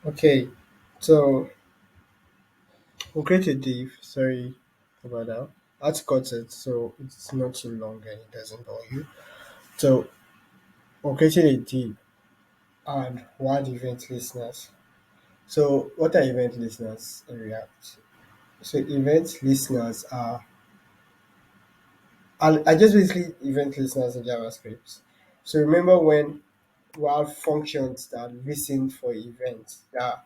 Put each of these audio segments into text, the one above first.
Okay, so we'll create a div. Sorry about that. I had to cut it so it's not too long and it doesn't bore you. So we're creating a div and one event listeners. So what are event listeners in React? So event listeners are I just basically event listeners in JavaScript. So remember when we have functions that listen for events that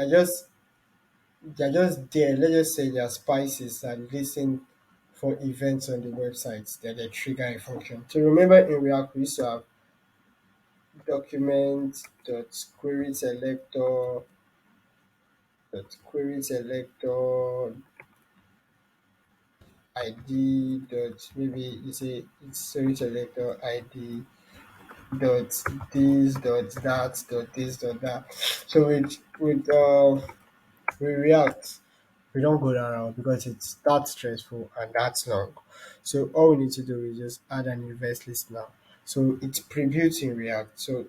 just they're just there. Let's just say they're spices and listen for events on the websites that they trigger a function. So remember in React we used to have document dot query selector dot query selector id dot maybe you say it's query selector id dot this dot that dot this dot that. So with React we don't go that route because it's that stressful and that's long. So all we need to do is just add an invest list now. So it's pre-built in React. So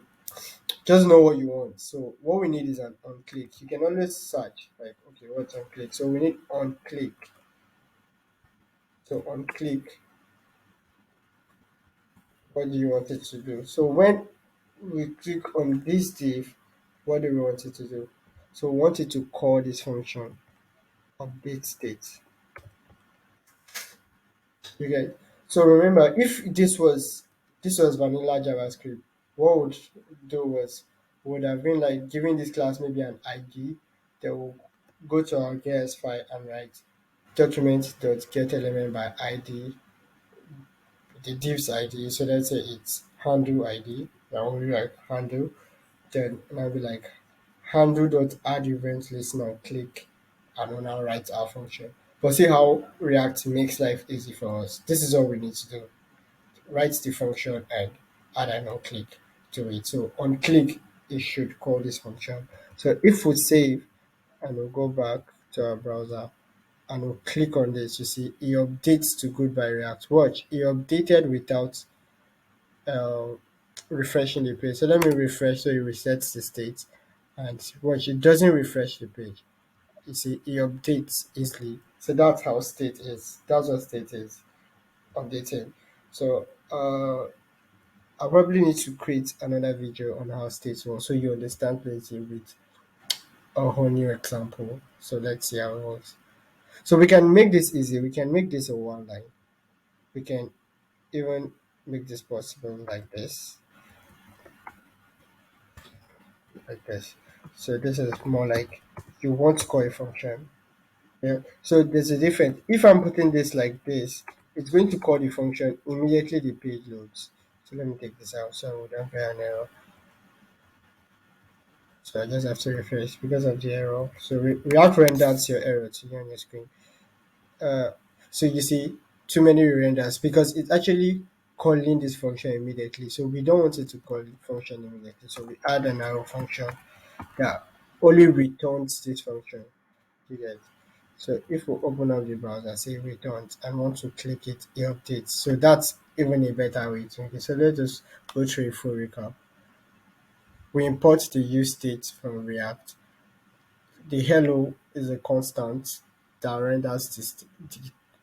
just know what you want. So what we need is an on click. You can always search like okay, what's on click? So we need on click. So on click, what do you want it to do? So when we click on this div, what do we want it to do? So we want it to call this function update state. You get. So remember, if this was vanilla JavaScript, what would do was would have been like giving this class maybe an ID. They will go to our gs file and write document dot get element by ID, the div's ID. So let's say it's handle ID. That will be like handle. Then I'll be like handle dot add event listener click and we'll now write our function. But see how React makes life easy for us. This is all we need to do. Write the function and add an on click to it. So on click, it should call this function. So if we save and we'll go back to our browser and we'll click on this, you see it updates to goodbye React. Watch, it updated without uh, refreshing the page. So let me refresh so it resets the state. And watch, it doesn't refresh the page. You see, it updates easily. So that's how state is. That's what state is updating. So I probably need to create another video on how states work so you understand plenty with a whole new example. So let's see how it works. So we can make this easy. We can make this a one line. We can even make this possible like this. So this is more like you want to call a function. Yeah. So there's a difference. If I'm putting this like this, it's going to call the function immediately the page loads. So let me take this out so we don't get an error. So I just have to refresh because of the error. So React renders your error to you on your screen. Uh, so you see too many renders because it's actually calling this function immediately. So we don't want it to call the function immediately. So we add an arrow function that only returns this function. You get. So if we open up the browser, say returns, and want to click it, it updates. So that's even a better way to make it. So let's just go through a full recap. We import the use state from React. The hello is a constant that renders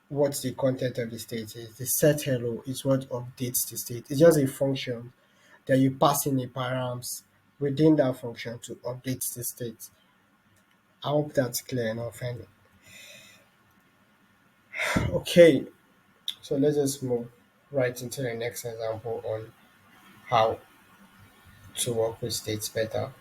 what the content of the state is. The set hello is what updates the state. It's just a function that you pass in a params within that function to update the state. I hope that's clear enough. And okay, so let's just move right into the next example on how to work with states better.